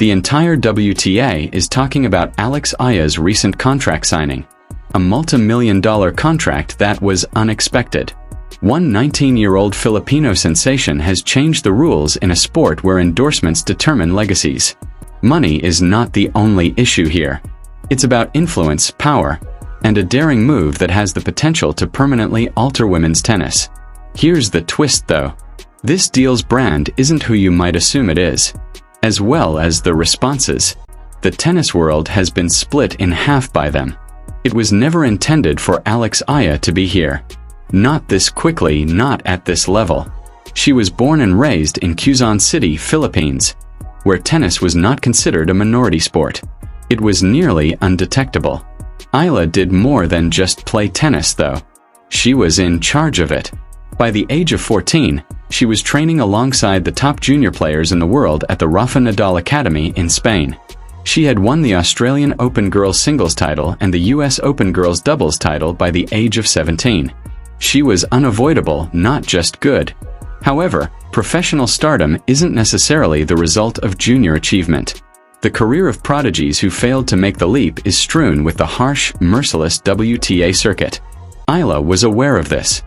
The entire WTA is talking about Alex Eala's recent contract signing. A multi-million-dollar contract that was unexpected. One 19-year-old Filipino sensation has changed the rules in a sport where endorsements determine legacies. Money is not the only issue here. It's about influence, power, and a daring move that has the potential to permanently alter women's tennis. Here's the twist though. This deal's brand isn't who you might assume it is. As well as the responses. The tennis world has been split in half by them. It was never intended for Alex Eala to be here. Not this quickly, not at this level. She was born and raised in Quezon City, Philippines, where tennis was not considered a minority sport. It was nearly undetectable. Eala did more than just play tennis though. She was in charge of it. By the age of 14, she was training alongside the top junior players in the world at the Rafa Nadal Academy in Spain. She had won the Australian Open Girls Singles title and the US Open Girls Doubles title by the age of 17. She was unavoidable, not just good. However, professional stardom isn't necessarily the result of junior achievement. The career of prodigies who failed to make the leap is strewn with the harsh, merciless WTA circuit. Eala was aware of this.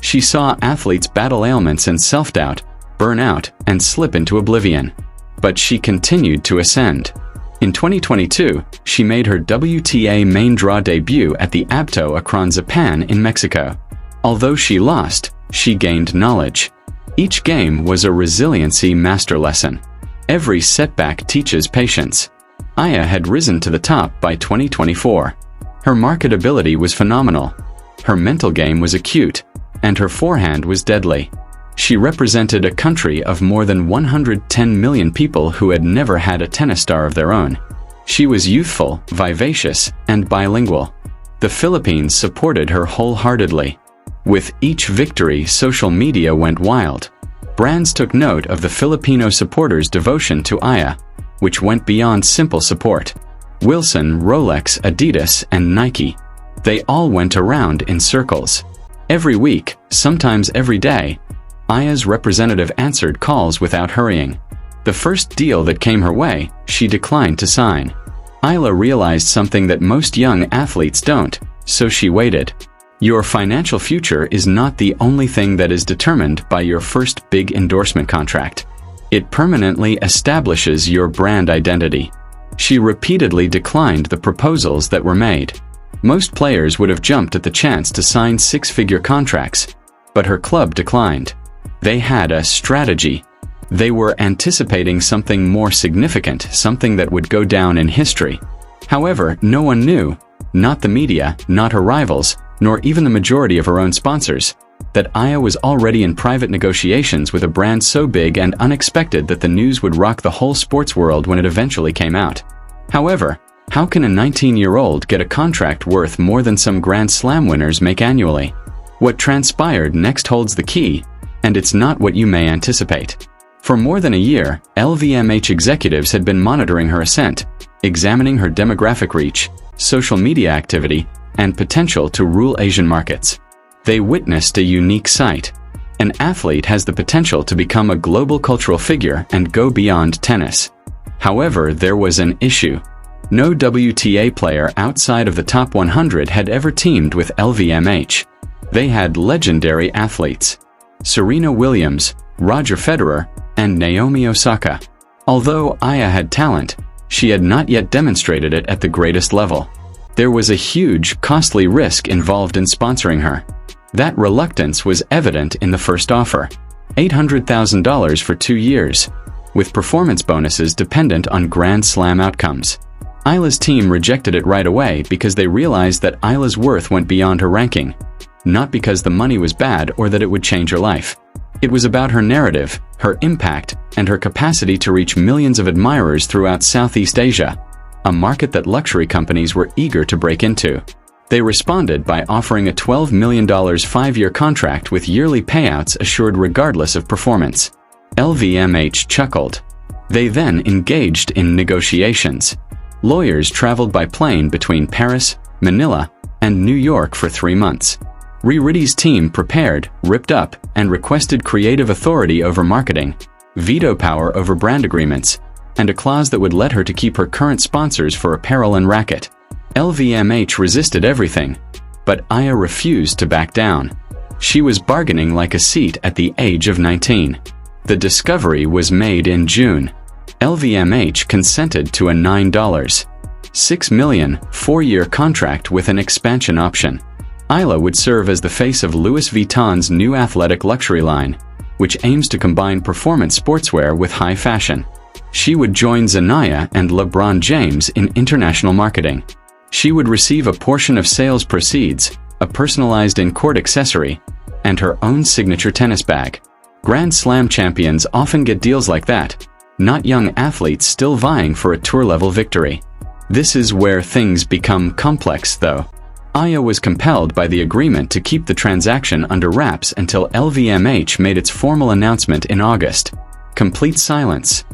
She saw athletes battle ailments and self-doubt, burn out, and slip into oblivion. But she continued to ascend. In 2022, she made her WTA main draw debut at the Abto Akron Japan in Mexico. Although she lost, she gained knowledge. Each game was a resiliency master lesson. Every setback teaches patience. Eala had risen to the top by 2024. Her marketability was phenomenal. Her mental game was acute, and her forehand was deadly. She represented a country of more than 110 million people who had never had a tennis star of their own. She was youthful, vivacious, and bilingual. The Philippines supported her wholeheartedly. With each victory, social media went wild. Brands took note of the Filipino supporters' devotion to Eala, which went beyond simple support. Wilson, Rolex, Adidas, and Nike. They all went around in circles. Every week, sometimes every day, Eala's representative answered calls without hurrying. The first deal that came her way, she declined to sign. Eala realized something that most young athletes don't, so she waited. Your financial future is not the only thing that is determined by your first big endorsement contract. It permanently establishes your brand identity. She repeatedly declined the proposals that were made. Most players would have jumped at the chance to sign six-figure contracts, but her club declined. They had a strategy. They were anticipating something more significant, something that would go down in history. However, no one knew, not the media, not her rivals, nor even the majority of her own sponsors, that Eala was already in private negotiations with a brand so big and unexpected that the news would rock the whole sports world when it eventually came out. However, how can a 19-year-old get a contract worth more than some Grand Slam winners make annually? What transpired next holds the key, and it's not what you may anticipate. For more than a year, LVMH executives had been monitoring her ascent, examining her demographic reach, social media activity, and potential to rule Asian markets. They witnessed a unique sight. An athlete has the potential to become a global cultural figure and go beyond tennis. However, there was an issue. No WTA player outside of the top 100 had ever teamed with LVMH. They had legendary athletes: Serena Williams, Roger Federer, and Naomi Osaka. Although Eala had talent, she had not yet demonstrated it at the greatest level. There was a huge, costly risk involved in sponsoring her. That reluctance was evident in the first offer: $800,000 for 2 years, with performance bonuses dependent on Grand Slam outcomes. Eala's team rejected it right away because they realized that Eala's worth went beyond her ranking. Not because the money was bad or that it would change her life. It was about her narrative, her impact, and her capacity to reach millions of admirers throughout Southeast Asia, a market that luxury companies were eager to break into. They responded by offering a $12 million 5-year contract with yearly payouts assured regardless of performance. LVMH chuckled. They then engaged in negotiations. Lawyers traveled by plane between Paris, Manila, and New York for 3 months. Riddy's team prepared, ripped up, and requested creative authority over marketing, veto power over brand agreements, and a clause that would let her to keep her current sponsors for apparel and racket. LVMH resisted everything, but Aya refused to back down. She was bargaining like a seat at the age of 19. The discovery was made in June. LVMH consented to a $9.6 million, 4-year contract with an expansion option. Eala would serve as the face of Louis Vuitton's new athletic luxury line, which aims to combine performance sportswear with high fashion. She would join Zendaya and LeBron James in international marketing. She would receive a portion of sales proceeds, a personalized in-court accessory, and her own signature tennis bag. Grand Slam champions often get deals like that, not young athletes still vying for a tour-level victory. This is where things become complex, though. Aya was compelled by the agreement to keep the transaction under wraps until LVMH made its formal announcement in August. Complete silence.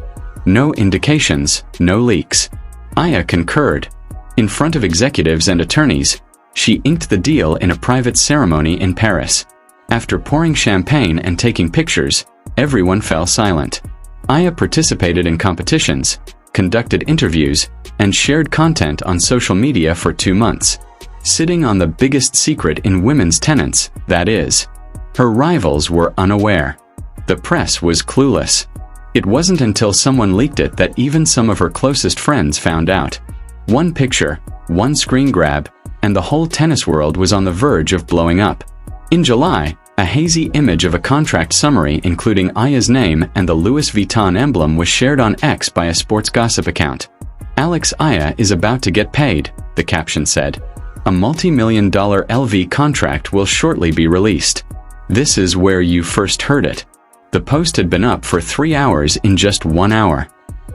No indications, no leaks. Aya concurred. In front of executives and attorneys, she inked the deal in a private ceremony in Paris. After pouring champagne and taking pictures, everyone fell silent. Aya participated in competitions, conducted interviews, and shared content on social media for 2 months. Sitting on the biggest secret in women's tennis, that is. Her rivals were unaware. The press was clueless. It wasn't until someone leaked it that even some of her closest friends found out. One picture, one screen grab, and the whole tennis world was on the verge of blowing up. In July, a hazy image of a contract summary including Aya's name and the Louis Vuitton emblem was shared on X by a sports gossip account. Alex Eala is about to get paid, the caption said. A multi-million-dollar LV contract will shortly be released. This is where you first heard it. The post had been up for 3 hours in just 1 hour.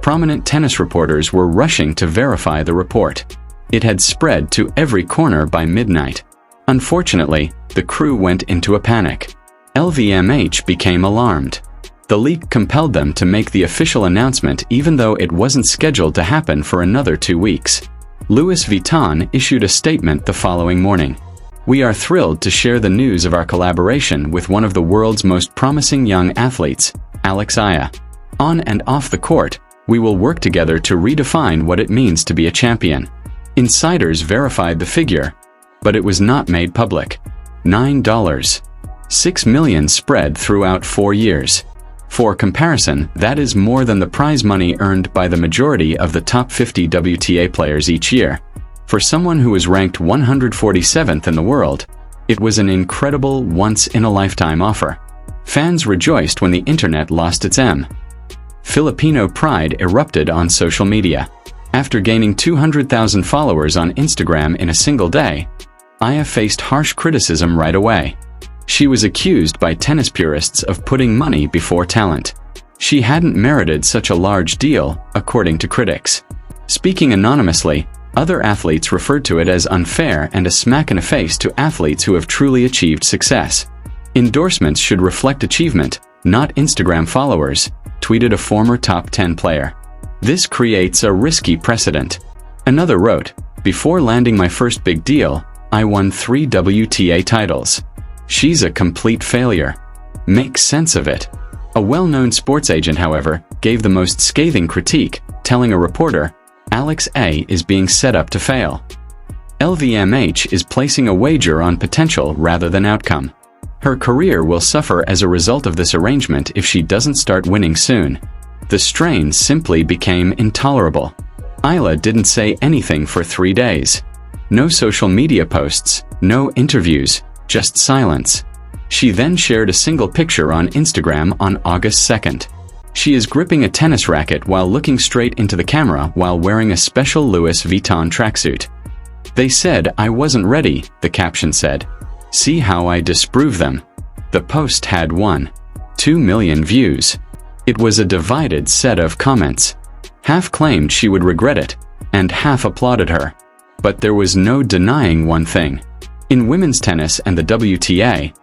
Prominent tennis reporters were rushing to verify the report. It had spread to every corner by midnight. Unfortunately, the crew went into a panic. LVMH became alarmed. The leak compelled them to make the official announcement even though it wasn't scheduled to happen for another 2 weeks. Louis Vuitton issued a statement the following morning. We are thrilled to share the news of our collaboration with one of the world's most promising young athletes, Alex Eala. On and off the court, we will work together to redefine what it means to be a champion. Insiders verified the figure, but it was not made public. $9.6 million spread throughout 4 years. For comparison, that is more than the prize money earned by the majority of the top 50 WTA players each year. For someone who was ranked 147th in the world, it was an incredible once-in-a-lifetime offer. Fans rejoiced when the internet lost its M. Filipino pride erupted on social media. After gaining 200,000 followers on Instagram in a single day, Aya faced harsh criticism right away. She was accused by tennis purists of putting money before talent. She hadn't merited such a large deal, according to critics. Speaking anonymously, other athletes referred to it as unfair and a smack in the face to athletes who have truly achieved success. Endorsements should reflect achievement, not Instagram followers, tweeted a former top 10 player. This creates a risky precedent. Another wrote, before landing my first big deal, I won 3 WTA titles. She's a complete failure. Make sense of it. A well-known sports agent, however, gave the most scathing critique, telling a reporter, Alex A is being set up to fail. LVMH is placing a wager on potential rather than outcome. Her career will suffer as a result of this arrangement if she doesn't start winning soon. The strain simply became intolerable. Eala didn't say anything for 3 days. No social media posts, no interviews, just silence. She then shared a single picture on Instagram on August 2nd. She is gripping a tennis racket while looking straight into the camera while wearing a special Louis Vuitton tracksuit. They said I wasn't ready, the caption said. See how I disprove them. The post had 1.2 million views. It was a divided set of comments. Half claimed she would regret it, and half applauded her. But there was no denying one thing. In women's tennis and the WTA,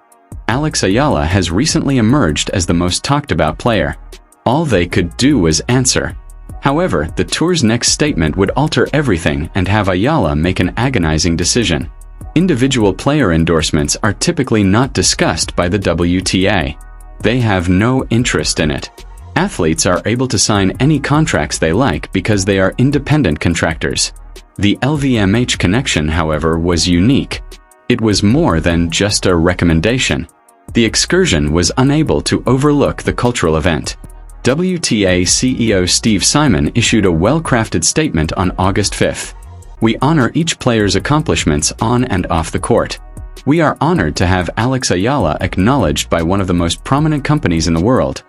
Alex Eala has recently emerged as the most talked about player. All they could do was answer. However, the tour's next statement would alter everything and have Eala make an agonizing decision. Individual player endorsements are typically not discussed by the WTA. They have no interest in it. Athletes are able to sign any contracts they like because they are independent contractors. The LVMH connection, however, was unique. It was more than just a recommendation. The excursion was unable to overlook the cultural event. WTA CEO Steve Simon issued a well-crafted statement on August 5th. "We honor each player's accomplishments on and off the court. We are honored to have Alex Eala acknowledged by one of the most prominent companies in the world,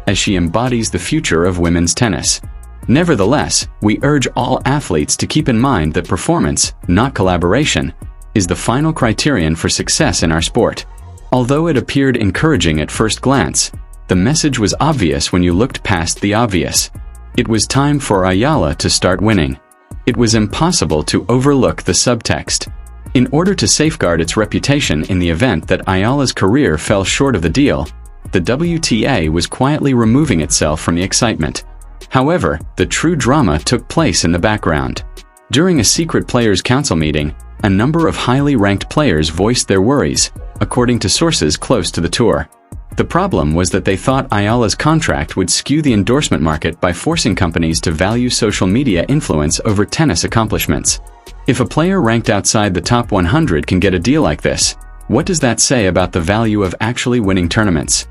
as she embodies the future of women's tennis. Nevertheless, we urge all athletes to keep in mind that performance, not collaboration, is the final criterion for success in our sport." Although it appeared encouraging at first glance, the message was obvious when you looked past the obvious. It was time for Eala to start winning. It was impossible to overlook the subtext. In order to safeguard its reputation in the event that Eala's career fell short of the deal, the WTA was quietly removing itself from the excitement. However, the true drama took place in the background. During a secret Players' Council meeting, a number of highly ranked players voiced their worries, according to sources close to the tour. The problem was that they thought Eala's contract would skew the endorsement market by forcing companies to value social media influence over tennis accomplishments. If a player ranked outside the top 100 can get a deal like this, what does that say about the value of actually winning tournaments?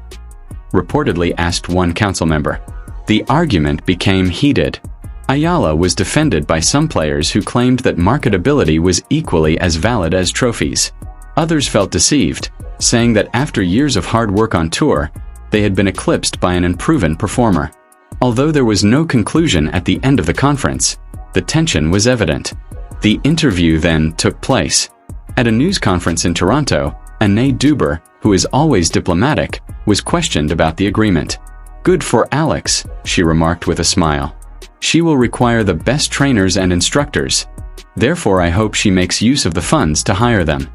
Reportedly asked one council member. The argument became heated. Eala was defended by some players who claimed that marketability was equally as valid as trophies. Others felt deceived, saying that after years of hard work on tour, they had been eclipsed by an unproven performer. Although there was no conclusion at the end of the conference, the tension was evident. The interview then took place. At a news conference in Toronto, Anae Duber, who is always diplomatic, was questioned about the agreement. "Good for Alex," she remarked with a smile. "She will require the best trainers and instructors. Therefore, I hope she makes use of the funds to hire them."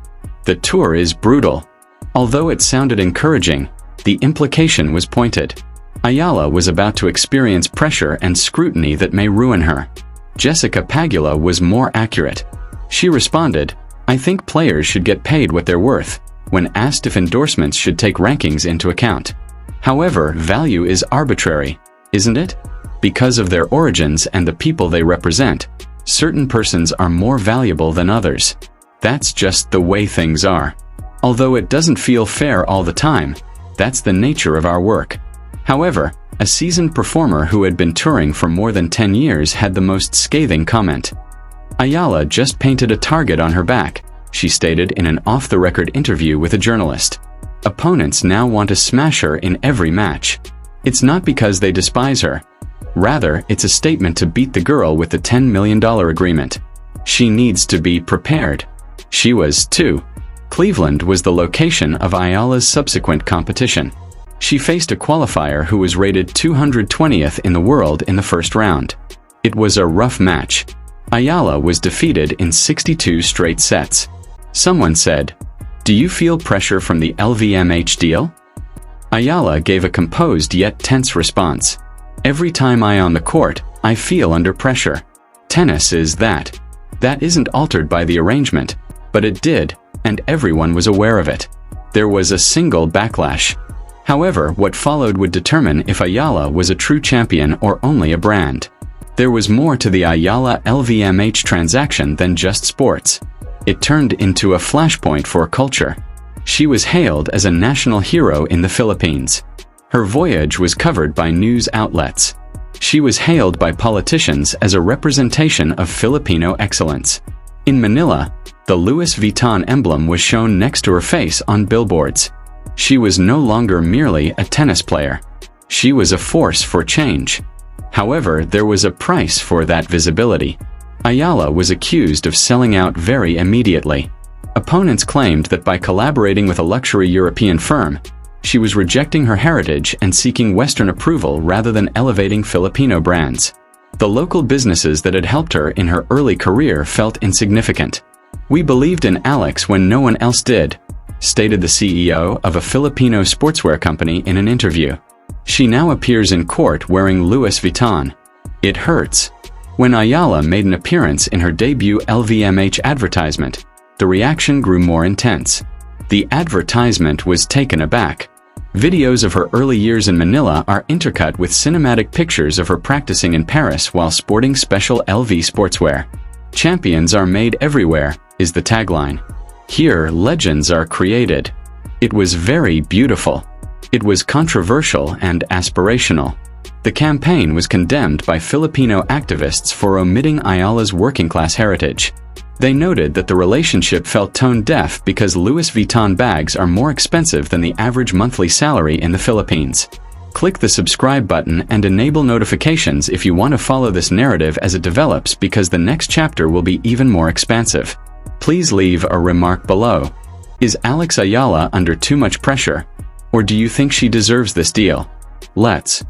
The tour is brutal. Although it sounded encouraging, the implication was pointed. Eala was about to experience pressure and scrutiny that may ruin her. Jessica Pagula was more accurate. She responded, "I think players should get paid what they're worth," when asked if endorsements should take rankings into account. However, value is arbitrary, isn't it? Because of their origins and the people they represent, certain persons are more valuable than others. That's just the way things are. Although it doesn't feel fair all the time, that's the nature of our work. However, a seasoned performer who had been touring for more than 10 years had the most scathing comment. "Eala just painted a target on her back," she stated in an off-the-record interview with a journalist. "Opponents now want to smash her in every match. It's not because they despise her. Rather, it's a statement to beat the girl with the $10 million agreement. She needs to be prepared." She was, too. Cleveland was the location of Eala's subsequent competition. She faced a qualifier who was rated 220th in the world in the first round. It was a rough match. Eala was defeated in 62 straight sets. Someone said, "Do you feel pressure from the LVMH deal?" Eala gave a composed yet tense response. "Every time I'm on the court, I feel under pressure. Tennis is that. That isn't altered by the arrangement, but it did, and everyone was aware of it." There was a single backlash. However, what followed would determine if Eala was a true champion or only a brand. There was more to the Eala LVMH transaction than just sports. It turned into a flashpoint for culture. She was hailed as a national hero in the Philippines. Her voyage was covered by news outlets. She was hailed by politicians as a representation of Filipino excellence. In Manila, the Louis Vuitton emblem was shown next to her face on billboards. She was no longer merely a tennis player. She was a force for change. However, there was a price for that visibility. Eala was accused of selling out very immediately. Opponents claimed that by collaborating with a luxury European firm, she was rejecting her heritage and seeking Western approval rather than elevating Filipino brands. The local businesses that had helped her in her early career felt insignificant. "We believed in Alex when no one else did," stated the CEO of a Filipino sportswear company in an interview. She now appears in court wearing Louis Vuitton. It hurts. When Eala made an appearance in her debut LVMH advertisement, the reaction grew more intense. The advertisement was taken aback. Videos of her early years in Manila are intercut with cinematic pictures of her practicing in Paris while sporting special LV sportswear. "Champions are made everywhere" is the tagline. Here, legends are created. It was very beautiful. It was controversial and aspirational. The campaign was condemned by Filipino activists for omitting Ayala's working-class heritage. They noted that the relationship felt tone-deaf because Louis Vuitton bags are more expensive than the average monthly salary in the Philippines. Click the subscribe button and enable notifications if you want to follow this narrative as it develops, because the next chapter will be even more expansive. Please leave a remark below. Is Alex Eala under too much pressure? Or do you think she deserves this deal? Let's